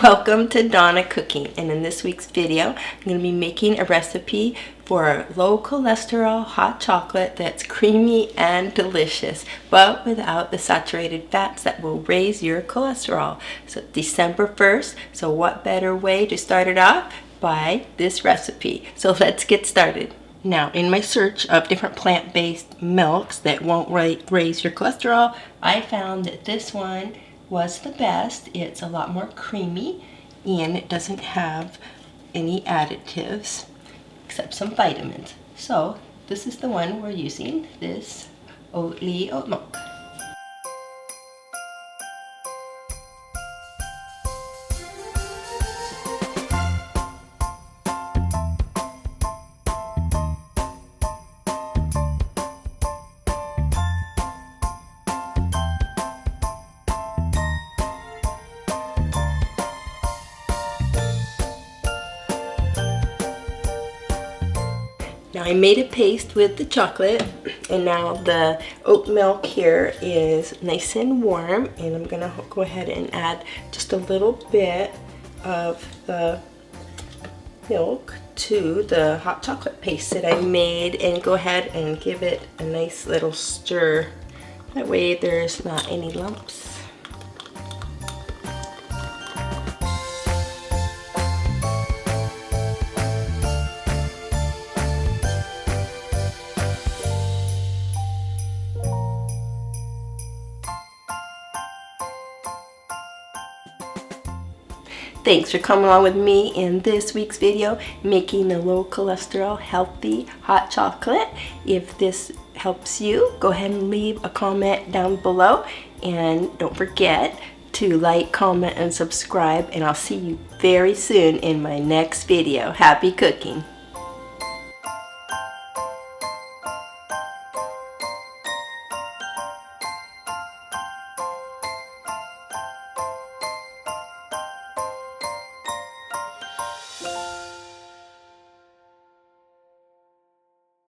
Welcome to Donna Cooking, and in this week's video I'm going to be making a recipe for low cholesterol hot chocolate that's creamy and delicious, but without the saturated fats that will raise your cholesterol. So December 1st, so what better way to start it off by this recipe. So let's get started. Now, in my search of different plant-based milks that won't raise your cholesterol, I found that this one was the best. It's a lot more creamy and it doesn't have any additives except some vitamins. So this is the one we're using, this Oatly oat milk. Now I made a paste with the chocolate, and now the oat milk here is nice and warm, and I'm gonna go ahead and add just a little bit of the milk to the hot chocolate paste that I made, and go ahead and give it a nice little stir. That way there's not any lumps. Thanks for coming along with me in this week's video, making the low cholesterol healthy hot chocolate. If this helps you, go ahead and leave a comment down below, and don't forget to like, comment, and subscribe, and I'll see you very soon in my next video. Happy cooking!